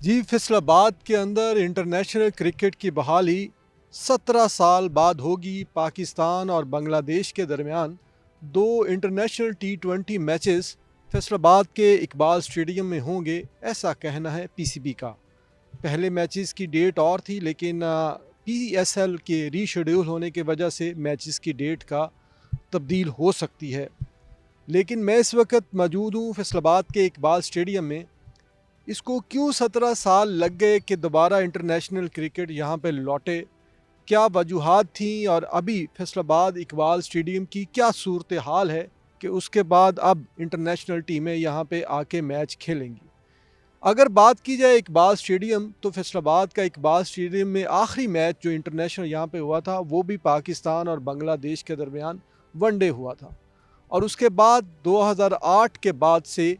जी, फैसलाबाद के अंदर international cricket की बहाली 17 साल बाद होगी। पाकिस्तान और बांग्लादेश के दरमियान दो इंटरनेशनल टी20 मैचेस फैसलाबाद के इकबाल स्टेडियम में होंगे, ऐसा कहना है पीसीबी का। पहले मैचेस की डेट और थी, लेकिन पीएसएल के रीशेड्यूल होने की वजह से मैचेस की डेट का तब्दील हो सकती है। लेकिन मैं इस वक्त मौजूद हूँ फैसलाबाद के इकबाल स्टेडियम में। इसको क्यों 17 साल लग गए कि दोबारा इंटरनेशनल क्रिकेट यहाँ पे लौटे, क्या वजूहात थी और अभी फैसलाबाद इकबाल स्टेडियम की क्या सूरत हाल है कि उसके बाद अब इंटरनेशनल टीमें यहाँ पे आके मैच खेलेंगी। अगर बात की जाए इकबाल स्टेडियम, तो फैसलाबाद का इकबाल स्टेडियम में आखिरी मैच जो इंटरनेशनल यहाँ पे हुआ था वो भी पाकिस्तान और बांग्लादेश के दरमियान वनडे हुआ था। और उसके बाद 2008 के बाद से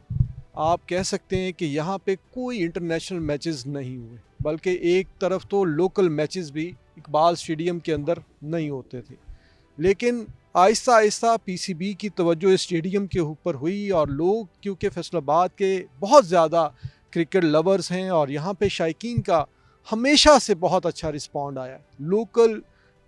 आप कह सकते हैं कि यहाँ पे कोई इंटरनेशनल मैचेस नहीं हुए, बल्कि एक तरफ तो लोकल मैचेस भी इकबाल स्टेडियम के अंदर नहीं होते थे। लेकिन आहिस्ता आहिस्ता पीसीबी की तवज्जो इस स्टेडियम के ऊपर हुई और लोग, क्योंकि फैसलाबाद के बहुत ज़्यादा क्रिकेट लवर्स हैं और यहाँ पे शायकीन का हमेशा से बहुत अच्छा रिस्पॉन्ड आया। लोकल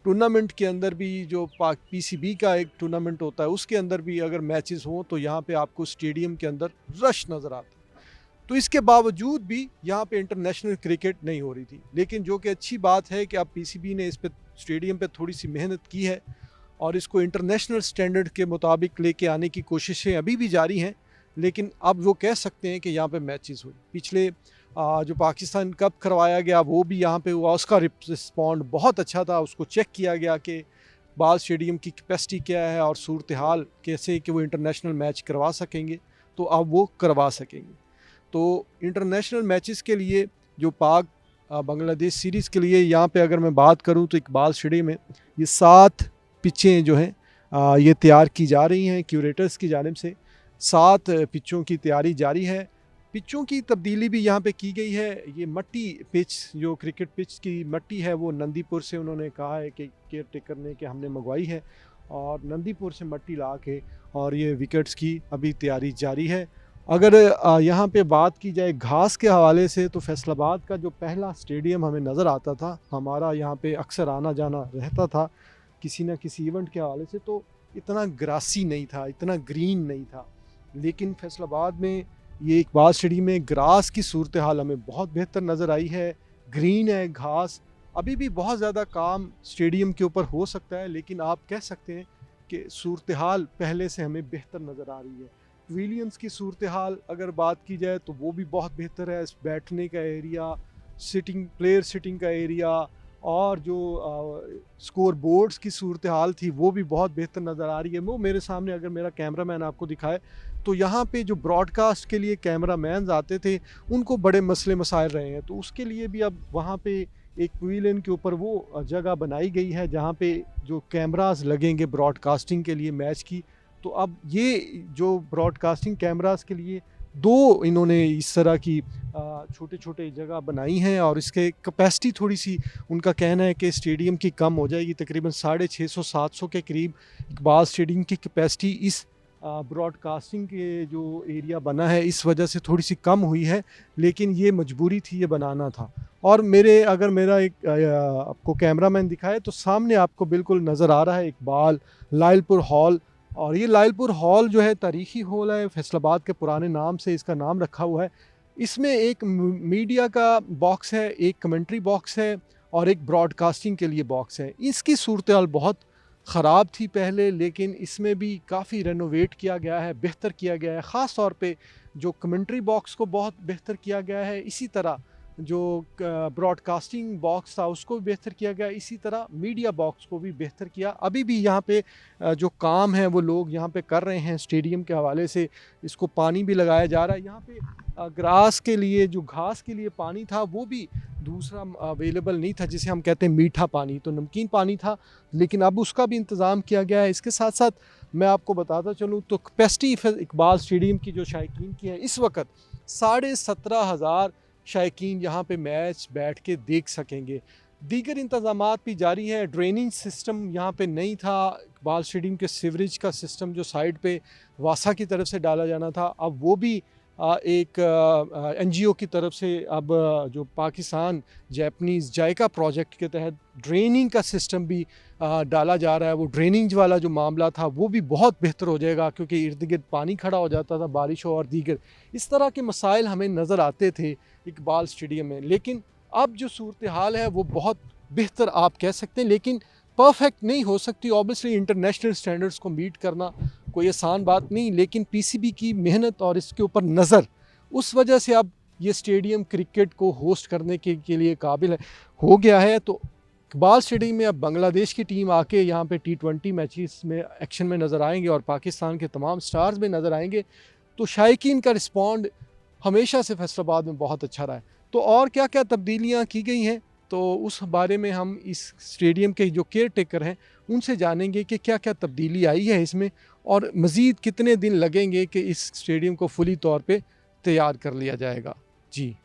टूर्नामेंट के अंदर भी जो पीसीबी का एक टूर्नामेंट होता है उसके अंदर भी अगर मैचेस हों तो यहाँ पे आपको स्टेडियम के अंदर रश नज़र आता है। तो इसके बावजूद भी यहाँ पे इंटरनेशनल क्रिकेट नहीं हो रही थी, लेकिन जो कि अच्छी बात है कि अब पीसीबी ने इस पे स्टेडियम पे थोड़ी सी मेहनत की है और इसको इंटरनेशनल स्टैंडर्ड के मुताबिक लेके आने की कोशिशें अभी भी जारी हैं। लेकिन अब वो कह सकते हैं कि यहाँ पे मैचेस हुए। पिछले जो पाकिस्तान कप करवाया गया वो भी यहाँ पे हुआ, उसका रिस्पॉन्ड बहुत अच्छा था। उसको चेक किया गया कि बाल स्टेडियम की कैपेसिटी क्या है और सूरत हाल कैसे कि वो इंटरनेशनल मैच करवा सकेंगे, तो अब वो करवा सकेंगे। तो इंटरनेशनल मैचेस के लिए जो पाक बांग्लादेश सीरीज़ के लिए यहाँ पे अगर मैं बात करूँ तो इकबाल स्टेडियम में ये 7 पिचें जो हैं ये तैयार की जा रही हैं क्यूरेटर्स की जानिब से। 7 पिचों की तैयारी जारी है। पिचों की तब्दीली भी यहाँ पे की गई है। ये मट्टी पिच, जो क्रिकेट पिच की मट्टी है, वो नंदीपुर से उन्होंने कहा है कि केयर टेकर ने कि हमने मंगवाई है और नंदीपुर से मट्टी ला के और ये विकेट्स की अभी तैयारी जारी है। अगर यहाँ पे बात की जाए घास के हवाले से, तो फैसलाबाद का जो पहला स्टेडियम हमें नज़र आता था, हमारा यहाँ पे अक्सर आना जाना रहता था किसी न किसी इवेंट के हवाले से, तो इतना ग्रासी नहीं था, इतना ग्रीन नहीं था। लेकिन फैसलाबाद में ये इकबाल स्टेडियम में ग्रास की सूरत हाल हमें बहुत बेहतर नज़र आई है। ग्रीन है घास। अभी भी बहुत ज़्यादा काम स्टेडियम के ऊपर हो सकता है, लेकिन आप कह सकते हैं कि सूरत हाल पहले से हमें बेहतर नज़र आ रही है। विलियम्स की सूरत हाल अगर बात की जाए तो वो भी बहुत बेहतर है। बैठने का एरिया, सिटिंग का एरिया और जो स्कोर बोर्ड्स की सूरत हाल थी वो भी बहुत बेहतर नज़र आ रही है। वो मेरे सामने अगर मेरा कैमरा मैन आपको दिखाए तो यहाँ पे जो ब्रॉडकास्ट के लिए कैमरा मैन आते थे उनको बड़े मसले मसाइल रहे हैं, तो उसके लिए भी अब वहाँ पे एक पवेलियन के ऊपर वो जगह बनाई गई है जहाँ पे जो कैमरास लगेंगे ब्रॉडकास्टिंग के लिए मैच की। तो अब ये जो ब्रॉडकास्टिंग कैमरास के लिए दो इन्होंने इस तरह की छोटे छोटे जगह बनाई हैं और इसके कैपेसिटी थोड़ी सी, उनका कहना है कि स्टेडियम की कम हो जाएगी, तकरीबन 650-700 के करीब इकबाल स्टेडियम की कैपेसिटी इस ब्रॉडकास्टिंग के जो एरिया बना है इस वजह से थोड़ी सी कम हुई है, लेकिन ये मजबूरी थी, ये बनाना था। और अगर मेरा एक आपको कैमरा मैन दिखाए तो सामने आपको बिल्कुल नज़र आ रहा है इकबाल लाइलपुर हॉल। और ये लाइलपुर हॉल जो है तारीखी हॉल है, फैसलाबाद के पुराने नाम से इसका नाम रखा हुआ है। इसमें एक मीडिया का बॉक्स है, एक कमेंट्री बॉक्स है और एक ब्रॉडकास्टिंग के लिए बॉक्स है। इसकी सूरत हाल बहुत ख़राब थी पहले, लेकिन इसमें भी काफ़ी रेनोवेट किया गया है, बेहतर किया गया है। ख़ास तौर पे जो कमेंट्री बॉक्स को बहुत बेहतर किया गया है, इसी तरह जो ब्रॉडकास्टिंग बॉक्स था उसको भी बेहतर किया गया, इसी तरह मीडिया बॉक्स को भी बेहतर किया। अभी भी यहाँ पे जो काम है वो लोग यहाँ पे कर रहे हैं स्टेडियम के हवाले से। इसको पानी भी लगाया जा रहा है। यहाँ पे ग्रास के लिए, जो घास के लिए पानी था वो भी दूसरा अवेलेबल नहीं था, जिसे हम कहते हैं मीठा पानी, तो नमकीन पानी था, लेकिन अब उसका भी इंतज़ाम किया गया है। इसके साथ साथ मैं आपको बताता चलूँ तो कैपेसिटी इकबाल स्टेडियम की जो शायकीन की है इस वक्त 17,500 शायकीन यहाँ पे मैच बैठ के देख सकेंगे। दीगर इंतज़ामात भी जारी है। ड्रेनिंग सिस्टम यहाँ पे नहीं था। इकबाल स्टेडियम के सीवरेज का सिस्टम जो साइड पे वासा की तरफ से डाला जाना था, अब वो भी एक एनजीओ की तरफ से अब जो पाकिस्तान जापानीज़ जायका प्रोजेक्ट के तहत ड्रेनिंग का सिस्टम भी डाला जा रहा है। वो ड्रेनिंग वाला जो मामला था वो भी बहुत बेहतर हो जाएगा, क्योंकि इर्द गिर्द पानी खड़ा हो जाता था बारिश हो और दीगर इस तरह के मसाइल हमें नज़र आते थे इकबाल स्टेडियम में। लेकिन अब जो सूरत हाल है वो बहुत बेहतर आप कह सकते हैं, लेकिन परफेक्ट नहीं हो सकती। ऑब्वियसली इंटरनेशनल स्टैंडर्ड्स को मीट करना कोई आसान बात नहीं, लेकिन पीसीबी की मेहनत और इसके ऊपर नज़र, उस वजह से अब ये स्टेडियम क्रिकेट को होस्ट करने के लिए काबिल है, हो गया है। तो इकबाल स्टेडियम में अब बांग्लादेश की टीम आके यहाँ पे T20 मैचेस में एक्शन में नज़र आएंगे और पाकिस्तान के तमाम स्टार्स में नज़र आएंगे। तो शायकीन का रिस्पॉन्ड हमेशा से फैसलाबाद में बहुत अच्छा रहा है। तो और क्या क्या तब्दीलियाँ की गई हैं, तो उस बारे में हम इस स्टेडियम के जो केयर टेकर हैं उनसे जानेंगे कि क्या क्या तब्दीली आई है इसमें, और मज़ीद कितने दिन लगेंगे कि इस स्टेडियम को फुली तौर पे तैयार कर लिया जाएगा। जी।